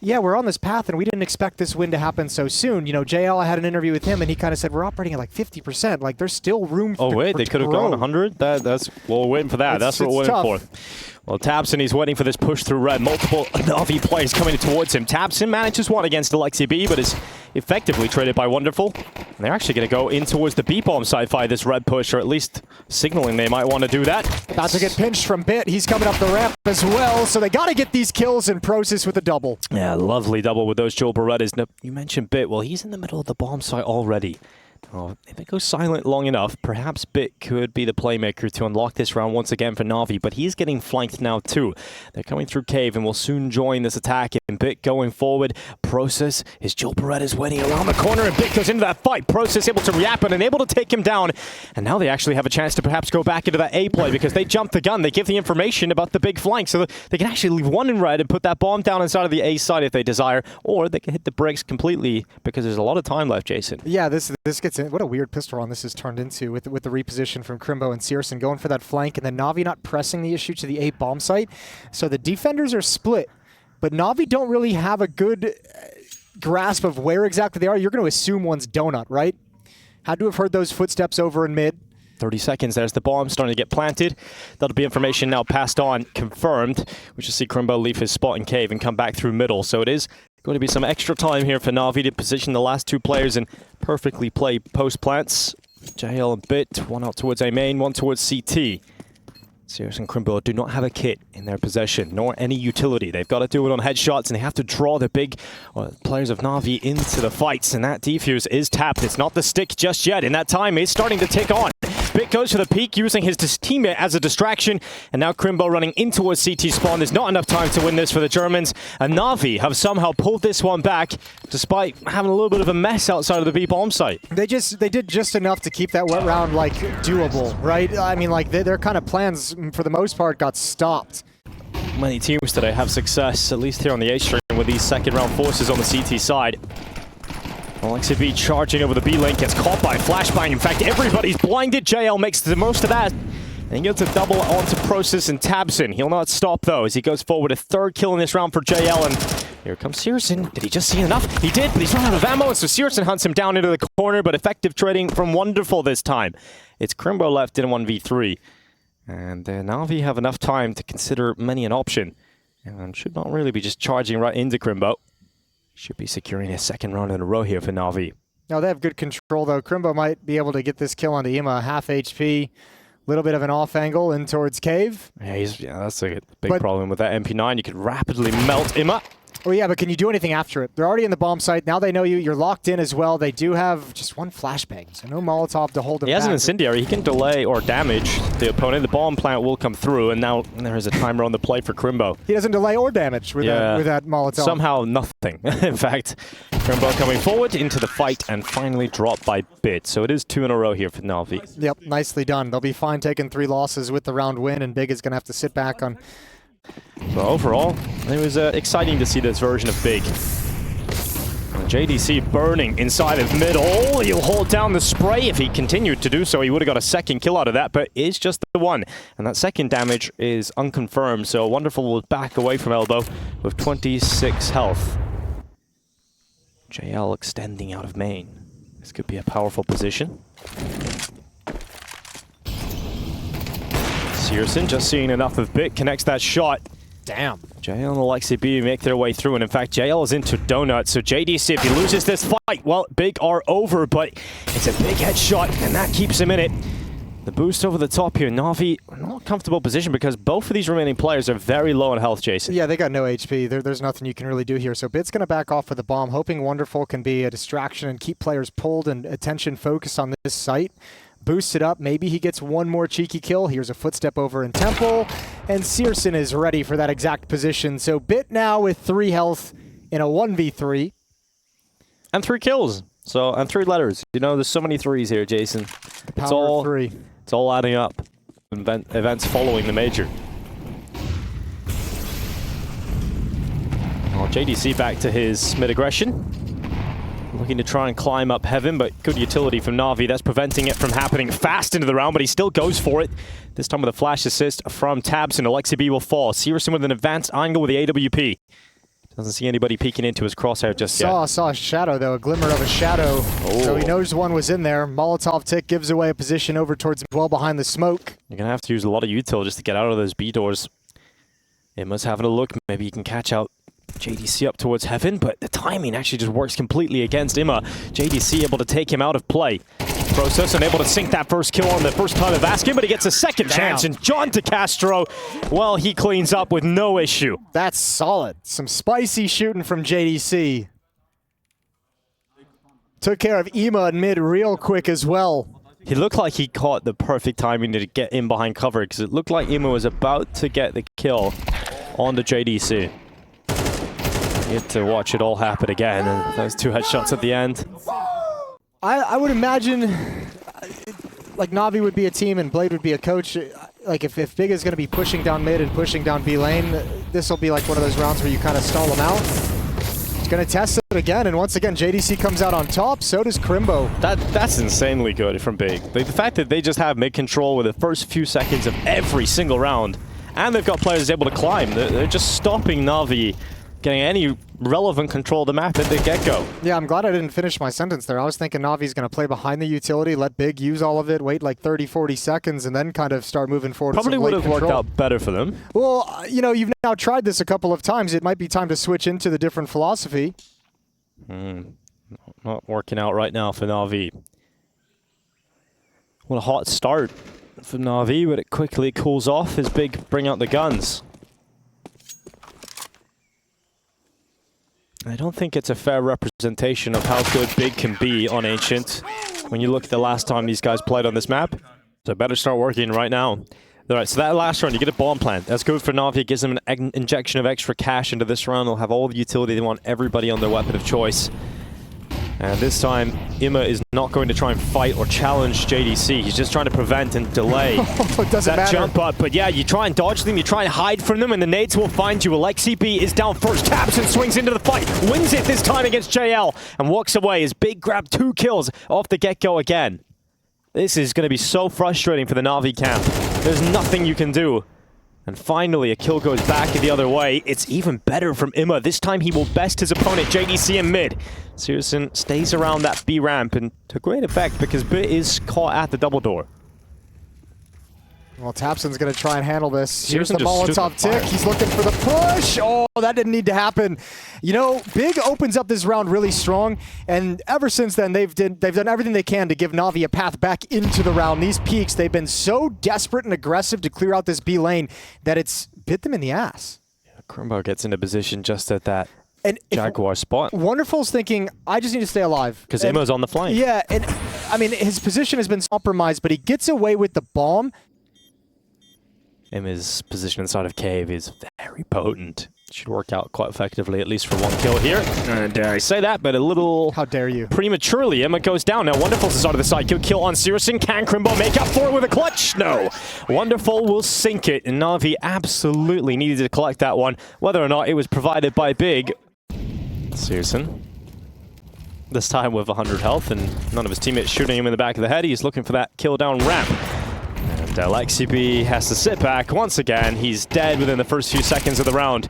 yeah, we're on this path, and we didn't expect this win to happen so soon. You know, JL, I had an interview with him, and he kind of said, we're operating at like 50%. Like, there's still room for Oh, wait, they could have gone 100? That's well, we're waiting for that. That's what we're waiting for. Well, Tabson, he's waiting for this push through red. Multiple NAVI players coming towards him. Tabson manages one against Alexi B, but is effectively traded by Wonderful. And they're actually going to go in towards the B-bomb side via this red push, or at least signaling they might want to do that. About to get pinched from Bit. He's coming up the ramp as well, so they got to get these kills and Process with a double. Yeah, lovely double with those dual Berettas. Now, you mentioned Bit. Well, he's in the middle of the bomb site already. Oh, if it goes silent long enough, perhaps Bit could be the playmaker to unlock this round once again for NAVI, but he's getting flanked now too. They're coming through Cave and will soon join this attack. And Bit going forward. Process, his dual Beretta's waiting around the corner, and Bit goes into that fight. Process able to react and able to take him down. And now they actually have a chance to perhaps go back into that A play because they jump the gun. They give the information about the big flank, so they can actually leave one in red and put that bomb down inside of the A side if they desire, or they can hit the brakes completely because there's a lot of time left, Jason. Yeah, this gets in. What a weird pistol run this has turned into with the reposition from Crimbo and Searson going for that flank, and then NAVI not pressing the issue to the A bomb site. So the defenders are split, but NAVI don't really have a good grasp of where exactly they are. You're going to assume one's donut, right? Had to have heard those footsteps over in mid. 30 seconds, there's the bomb starting to get planted. That'll be information now passed on, confirmed. We should see Crimbo leave his spot in Cave and come back through middle. So it is going to be some extra time here for NAVI to position the last two players and perfectly play post plants. JL and Bit, one out towards A main, one towards CT. Sirius and Crimbo do not have a kit in their possession, nor any utility. They've got to do it on headshots, and they have to draw the big players of NAVI into the fights, and that defuse is tapped. It's not the stick just yet, and that time is starting to tick on. Bit goes for the peek, using his teammate as a distraction, and now Crimbo running in towards CT spawn. There's not enough time to win this for the Germans, and NAVI have somehow pulled this one back, despite having a little bit of a mess outside of the B-bomb site. They did just enough to keep that wet round, like, doable, right? I mean, like, their kind of plans, for the most part, got stopped. Many teams today have success, at least here on the H string, with these second-round forces on the CT side. Alexi B charging over the B lane, gets caught by a flashbang. In fact, everybody's blinded. JL makes the most of that. And he gets a double onto Process and Tabson. He'll not stop, though, as he goes forward. A third kill in this round for JL. And here comes Searson. Did he just see enough? He did, but he's run out of ammo. So Searson hunts him down into the corner, but effective trading from Wonderful this time. It's Crimbo left in 1v3. And NAVI have enough time to consider many an option. And should not really be just charging right into Crimbo. Should be securing his second round in a row here for NAVI. Now they have good control, though. Crimbo might be able to get this kill onto Ima, half HP. Little bit of an off angle in towards Cave. Yeah, that's a big problem with that MP9. You could rapidly melt Ima. Oh yeah, but can you do anything after it? They're already in the bomb site. Now they know you. You're locked in as well. They do have just one flashbang, so no Molotov to hold them back. He has an incendiary. He can delay or damage the opponent. The bomb plant will come through, and now there is a timer on the play for Crimbo. He doesn't delay or damage with that Molotov. Somehow nothing. In fact, Crimbo coming forward into the fight and finally dropped by Bit. So it is 2 in a row here for NAVI. Yep, nicely done. They'll be fine taking 3 losses with the round win, and Big is going to have to sit back on. So overall, it was exciting to see this version of Big. JDC burning inside of middle. He'll hold down the spray. If he continued to do so, he would have got a second kill out of that, but it's just the one. And that second damage is unconfirmed, so Wonderful will back away from elbow with 26 health. JL extending out of main. This could be a powerful position. Searson just seeing enough of Bit, connects that shot. Damn. JL and Alexi B make their way through, and in fact, JL is into Donut, so JDC, if he loses this fight, well, Big are over, but it's a big headshot, and that keeps him in it. The boost over the top here, NAVI, not a comfortable position because both of these remaining players are very low in health, Jason. Yeah, they got no HP. There's nothing you can really do here, so Bit's going to back off with the bomb, hoping Wonderful can be a distraction and keep players pulled and attention focused on this site. Boosts it up. Maybe he gets one more cheeky kill. Here's a footstep over in Temple, and Searson is ready for that exact position. So Bit now with 3 health in a 1v3. And 3 kills. So, and 3 letters. You know, there's so many 3s here, Jason. The power of 3. It's all adding up. Events following the major. Well, JDC back to his mid-aggression. Looking to try and climb up heaven, but good utility from NAVI. That's preventing it from happening fast into the round, but he still goes for it. This time with a flash assist from Tabson. Alexi B will fall. Searson with an advanced angle with the AWP. Doesn't see anybody peeking into his crosshair just yet. Saw a shadow, though, a glimmer of a shadow. Oh. So he knows one was in there. Molotov tick gives away a position over towards well behind the smoke. You're going to have to use a lot of util just to get out of those B doors. Imma's having a look. Maybe he can catch out JDC up towards heaven, but the timing actually just works completely against Imma. JDC able to take him out of play. Process unable to sink that first kill on the first time of asking, but he gets a second chance, and John DeCastro, well, he cleans up with no issue. That's solid. Some spicy shooting from JDC. Took care of Imma in mid real quick as well. He looked like he caught the perfect timing to get in behind cover, because it looked like Imma was about to get the kill on the JDC. You get to watch it all happen again, and those two headshots at the end. I would imagine, like, Navi would be a team and Blade would be a coach. Like, if Big is going to be pushing down mid and pushing down B lane, this will be like one of those rounds where you kind of stall them out. He's going to test it again, and once again, JDC comes out on top, so does Crimbo. That's insanely good from Big. The fact that they just have mid-control with the first few seconds of every single round, and they've got players able to climb. They're just stopping Navi getting any relevant control of the map at the get-go. Yeah, I'm glad I didn't finish my sentence there. I was thinking Navi's going to play behind the utility, let Big use all of it, wait like 30, 40 seconds, and then kind of start moving forward. Probably would have worked out better for them. Well, you know, you've now tried this a couple of times. It might be time to switch into the different philosophy. Not working out right now for Navi. What a hot start for Navi, but it quickly cools off as Big bring out the guns. I don't think it's a fair representation of how good Big can be on Ancient when you look at the last time these guys played on this map. So better start working right now. All right, so that last round, you get a bomb plant. That's good for Navi. It gives them an injection of extra cash into this round. They'll have all the utility they want, everybody on their weapon of choice. And this time, Imma is not going to try and fight or challenge JDC. He's just trying to prevent and delay that jump up. But yeah, you try and dodge them, you try and hide from them, and the nades will find you. Alexi B is down first, taps and swings into the fight, wins it this time against JL, and walks away as Big grabbed 2 kills off the get-go again. This is going to be so frustrating for the Navi camp. There's nothing you can do. And finally, a kill goes back the other way. It's even better from Imma. This time he will best his opponent, JDC in mid. Searson stays around that B ramp, and to great effect because Bit is caught at the double door. Well, Tapson's going to try and handle this. Here's Searson the Molotov tick. He's looking for the push. Oh, that didn't need to happen. You know, Big opens up this round really strong, and ever since then, they've done everything they can to give Navi a path back into the round. These peaks, they've been so desperate and aggressive to clear out this B lane that it's bit them in the ass. Yeah, Crimbo gets into position just at that Jaguar spot. Wonderful's thinking, I just need to stay alive. Because Imma's on the flank. Yeah, and I mean, his position has been compromised, but he gets away with the bomb. Imma's position inside of cave is very potent. Should work out quite effectively, at least for 1 kill here. Dare I say that, but a little... How dare you? Prematurely, Imma goes down. Now, Wonderful's inside of the side. Kill on Searson. Can Crimbo make up for it with a clutch? No. Wonderful will sink it, and Navi absolutely needed to collect that one, whether or not it was provided by Big. Searson. This time with 100 health, and none of his teammates shooting him in the back of the head. He's looking for that kill down ramp. And Alexi B has to sit back once again. He's dead within the first few seconds of the round.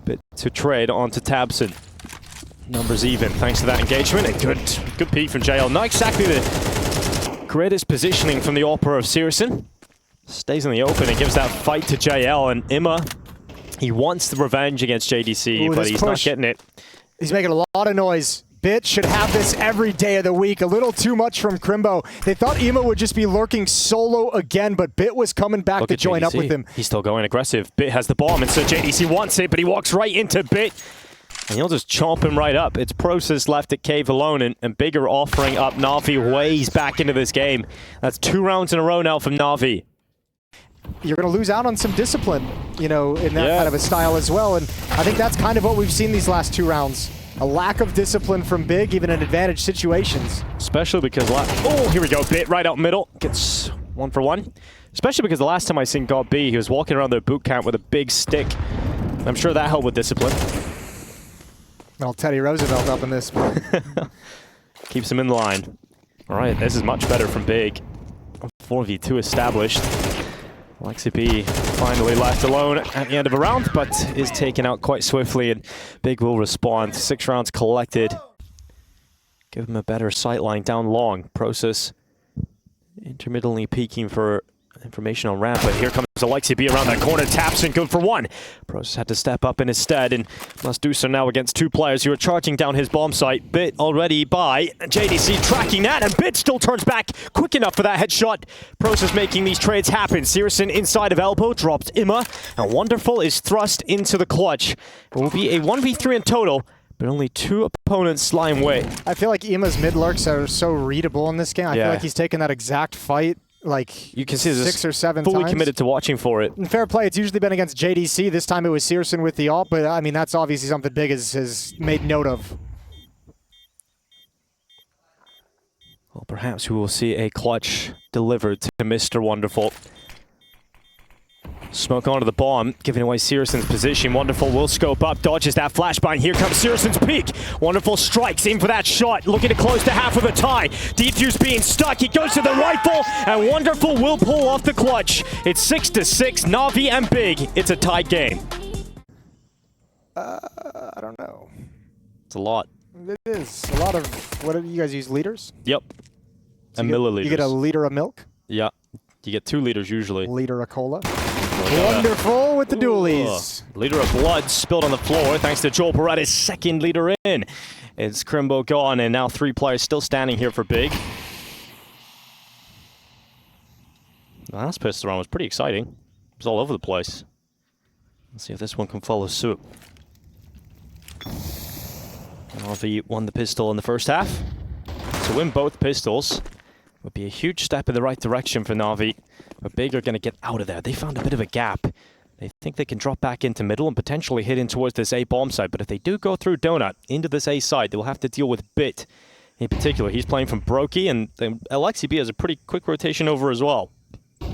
Bit to trade onto Tabson. Numbers even thanks to that engagement. A good peek from JL. Not exactly the greatest positioning from the AWPer of Searson. Stays in the open and gives that fight to JL. And Imma, he wants the revenge against JDC, but he's not getting it. He's making a lot of noise. Bit should have this every day of the week. A little too much from Crimbo. They thought Imma would just be lurking solo again, but Bit was coming back to join up with him. He's still going aggressive. Bit has the bomb, and so JDC wants it, but he walks right into Bit. And he'll just chomp him right up. It's Process left at cave alone, and Bigger offering up Navi ways back into this game. That's 2 rounds in a row now from Navi. You're going to lose out on some discipline, you know, in that kind of a style as well. And I think that's kind of what we've seen these last 2 rounds. A lack of discipline from Big, even in advantage situations. Especially because, oh, here we go, Bit right out middle. Gets 1 for 1. Especially because the last time I seen God B, he was walking around their boot camp with a big stick. I'm sure that helped with discipline. Well, Teddy Roosevelt up in this one. Keeps him in line. All right, this is much better from Big. 4v2 established. Alexi B Finally left alone at the end of a round, but is taken out quite swiftly, and Big will respond. 6 rounds collected. Give him a better sightline down long. Process intermittently peeking for information on ramp, but here comes Alexi B around that corner, taps in, good for 1. Process had to step up in his stead and must do so now against 2 players who are charging down his bomb site. Bit already by JDC tracking that, and Bit still turns back quick enough for that headshot. Process making these trades happen. Searson inside of elbow, drops Imma, and Wonderful is thrust into the clutch. It will be a 1v3 in total, but only 2 opponents lie in wait. I feel like Imma's mid lurks are so readable in this game. I feel like he's taken that exact fight like you can see 6 or 7 fully times. Committed to watching for it. In fair play, it's usually been against JDC. This time it was Searson with the ult, but I mean, that's obviously something Big has made note of. Well, perhaps we will see a clutch delivered to Mr. Wonderful. Smoke onto the bomb, giving away Searson's position. Wonderful will scope up, dodges that flashbang. Here comes Searson's peak. Wonderful strikes, aim for that shot, looking to close to half of the tie. Defuse being stuck, he goes to the rifle, and Wonderful will pull off the clutch. It's 6-6, Navi and Big. It's a tied game. I don't know. It's a lot. It is. A lot of, what do you guys use, liters? Yep. So and milliliters. You get a liter of milk? Yeah. You get 2 liters usually. Liter of cola. Wonderful with the dualies. Liter of blood spilled on the floor thanks to Joel Beretta's 2nd liter in. It's Crimbo gone, and now 3 players still standing here for Big. The last pistol round was pretty exciting. It was all over the place. Let's see if this one can follow suit. NAVI won the pistol in the first half. To win both pistols would be a huge step in the right direction for NAVI. But Big are going to get out of there. They found a bit of a gap. They think they can drop back into middle and potentially hit in towards this A bomb site. But if they do go through Donut into this A site, they will have to deal with Bit in particular. He's playing from Brokey, and Alexi B has a pretty quick rotation over as well.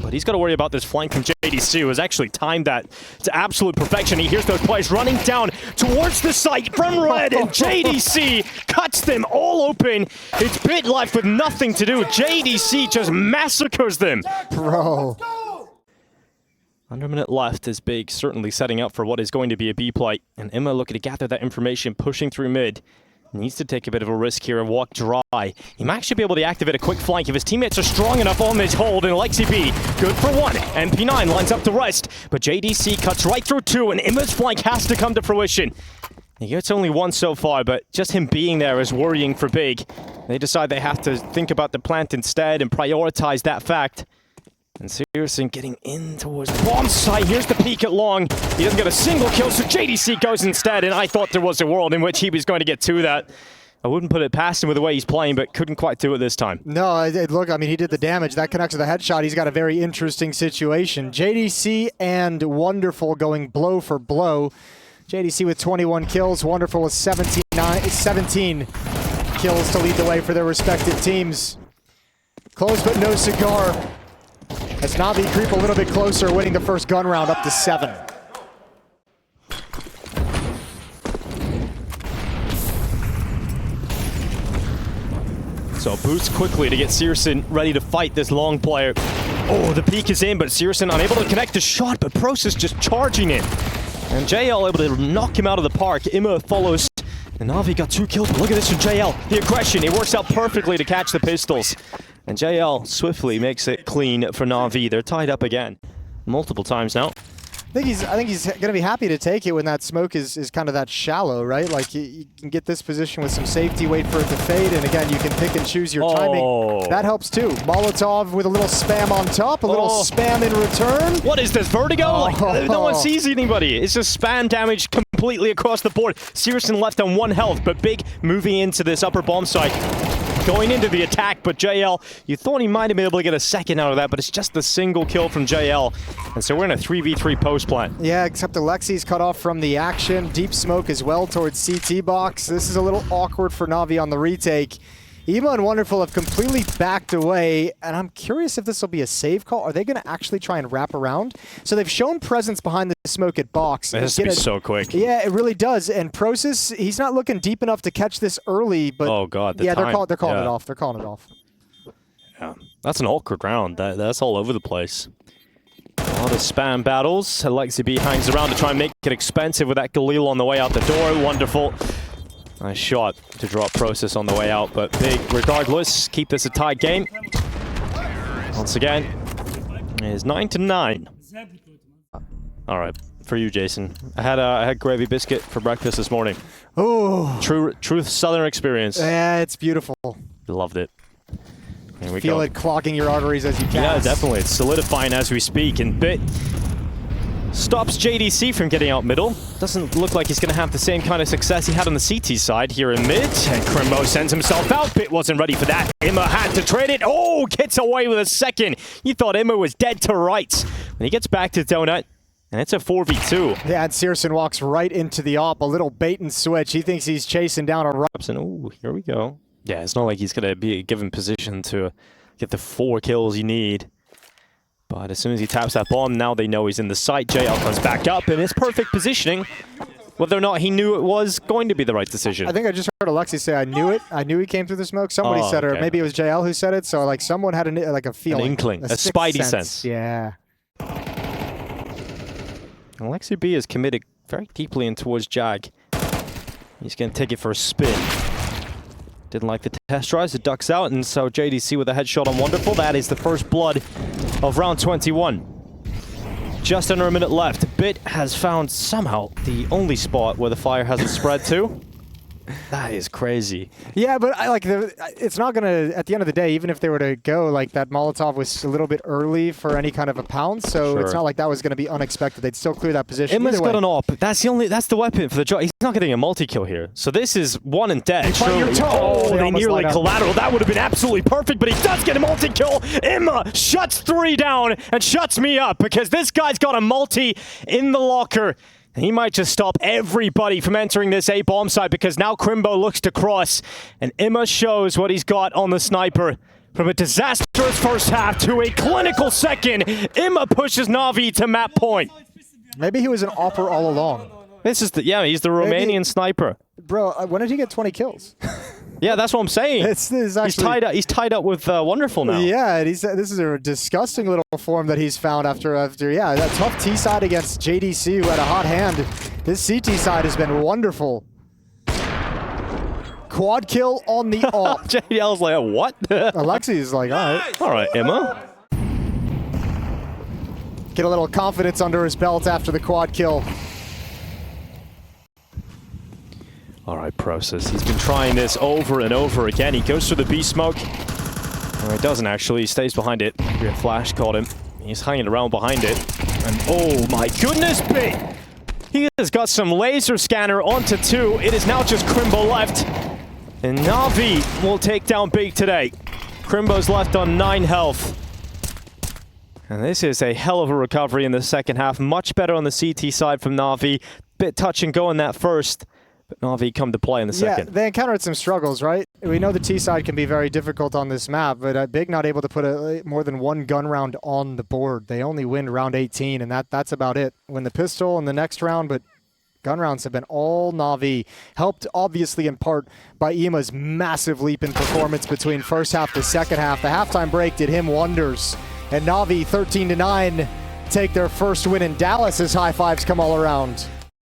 But he's got to worry about this flank from JDC, who has actually timed that to absolute perfection. He hears those players running down towards the site from red, and JDC cuts them all open. It's Bit left with nothing to do. JDC just massacres them. Bro. Under a minute left is Big, certainly setting up for what is going to be a B play. And Imma looking to gather that information, pushing through mid. Needs to take a bit of a risk here and walk dry. He might actually be able to activate a quick flank if his teammates are strong enough on this hold. And Alexi B, good for 1. MP9 lines up the rest. But JDC cuts right through 2, and Imma's flank has to come to fruition. He gets only 1 so far, but just him being there is worrying for Big. They decide they have to think about the plant instead and prioritize that fact. And Searson getting in towards the bomb site. Here's the peek at long. He doesn't get a single kill, so JDC goes instead. And I thought there was a world in which he was going to get to that. I wouldn't put it past him with the way he's playing, but couldn't quite do it this time. No, look, I mean, he did the damage. That connects to the headshot. He's got a very interesting situation. JDC and Wonderful going blow for blow. JDC with 21 kills. Wonderful with 17 kills to lead the way for their respective teams. Close but no cigar. As NAVI creep a little bit closer, winning the first gun round up to 7. So boost quickly to get Searson ready to fight this long player. Oh, the peek is in, but Searson unable to connect the shot, but Process just charging in. And JL able to knock him out of the park. Imma follows. And NAVI got 2 kills. Look at this from JL. The aggression, it works out perfectly to catch the pistols. And JL swiftly makes it clean for NAVI. They're tied up again multiple times now. I think he's going to be happy to take it when that smoke is kind of that shallow, right? Like you can get this position with some safety, wait for it to fade, and again, you can pick and choose your timing. That helps too. Molotov with a little spam on top, a little spam in return. What is this, Vertigo? Like, no one sees anybody. It's just spam damage completely across the board. Searson left on 1 health, but Big moving into this upper bomb site. Going into the attack, but JL, you thought he might have been able to get a second out of that, but it's just the single kill from JL. And so we're in a 3v3 post plant. Yeah, except Alexi's cut off from the action. Deep smoke as well towards CT box. This is a little awkward for NAVI on the retake. Imma and Wonderful have completely backed away, and I'm curious if this will be a save call. Are they going to actually try and wrap around? So they've shown presence behind the smoke at box. It has to be so quick. Yeah, it really does. And Process, he's not looking deep enough to catch this early, but oh god, they're calling it off. They're calling it off. Yeah, that's an awkward round. That's all over the place. A lot lot of spam battles. Alexi B hangs around to try and make it expensive with that Galil on the way out the door. Wonderful. Nice shot to drop Process on the way out, but big regardless. Keep this a tight game. Once again, it is 9-9. All right, for you, Jason. I had gravy biscuit for breakfast this morning. Oh, True Southern experience. yeah, it's beautiful. Loved it. Here we Feel go. it clogging your arteries as you cast. Yeah, definitely. It's solidifying as we speak. And Bit stops JDC from getting out middle. Doesn't look like he's going to have the same kind of success he had on the CT side here in mid. And Crimbo sends himself out. Bit wasn't ready for that. Imma had to trade it. Oh, gets away with a second. You thought Imma was dead to rights. When he gets back to Donut, and it's a 4v2. Yeah, and Searson walks right into the op. A little bait and switch. He thinks he's chasing down a... And oh, here we go. Yeah, it's not like he's going to be given position to get the 4 kills you need. But as soon as he taps that bomb, now they know he's in the site. JL comes back up, and it's perfect positioning. Whether or not he knew it was going to be the right decision. I think I just heard Alexi say, I knew it. I knew he came through the smoke. Somebody said it, or maybe it was JL who said it. So, like, someone had a feeling. An inkling, a spidey sense. Yeah. Alexi B is committed very deeply in towards Jag. He's going to take it for a spin. Didn't like the test tries, it ducks out, and so JDC with a headshot on Wonderful. That is the first blood of round 21. Just under a minute left. Bit has found somehow the only spot where the fire hasn't spread to. That is crazy. Yeah, but it's not going to, at the end of the day, even if they were to go, like, that Molotov was a little bit early for any kind of a pounce, so it's not like that was going to be unexpected. They'd still clear that position. Imma's got an op. That's the weapon for the job. He's not getting a multi-kill here. So this is 1 and dead. Oh, they nearly collateral. That would have been absolutely perfect, but he does get a multi-kill. Imma shuts 3 down and shuts me up because this guy's got a multi in the locker. He might just stop everybody from entering this A-bomb site because now Crimbo looks to cross, and Imma shows what he's got on the sniper. From a disastrous first half to a clinical second, Imma pushes NAVI to map point. Maybe he was an opper all along. This is he's the Romanian sniper. Bro, when did he get 20 kills? Yeah, that's what I'm saying. This is actually, he's tied up with Wonderful now. Yeah, this is a disgusting little form that he's found after that tough T side against JDC who had a hot hand. This CT side has been wonderful. Quad kill on the op. JDL's like, what? Alexi's like, all right. All right, Imma. Get a little confidence under his belt after the quad kill. All right, Process. He's been trying this over and over again. He goes for the B smoke. No, he doesn't actually. He stays behind it. Weird flash caught him. He's hanging around behind it. And oh my goodness, Bit! He has got some laser scanner onto 2. It is now just Crimbo left. And NAVI will take down Big today. Crimbo's left on 9 health. And this is a hell of a recovery in the second half. Much better on the CT side from NAVI. Bit touch and go in that first. But NAVI come to play in the second. Yeah, they encountered some struggles, right? We know the T side can be very difficult on this map, but Big not able to put more than 1 gun round on the board. They only win round 18, and that's about it. Win the pistol in the next round, but gun rounds have been all NAVI. Helped, obviously, in part by Imma's massive leap in performance between first half to second half. The halftime break did him wonders. And NAVI, 13-9, take their first win in Dallas as high fives come all around.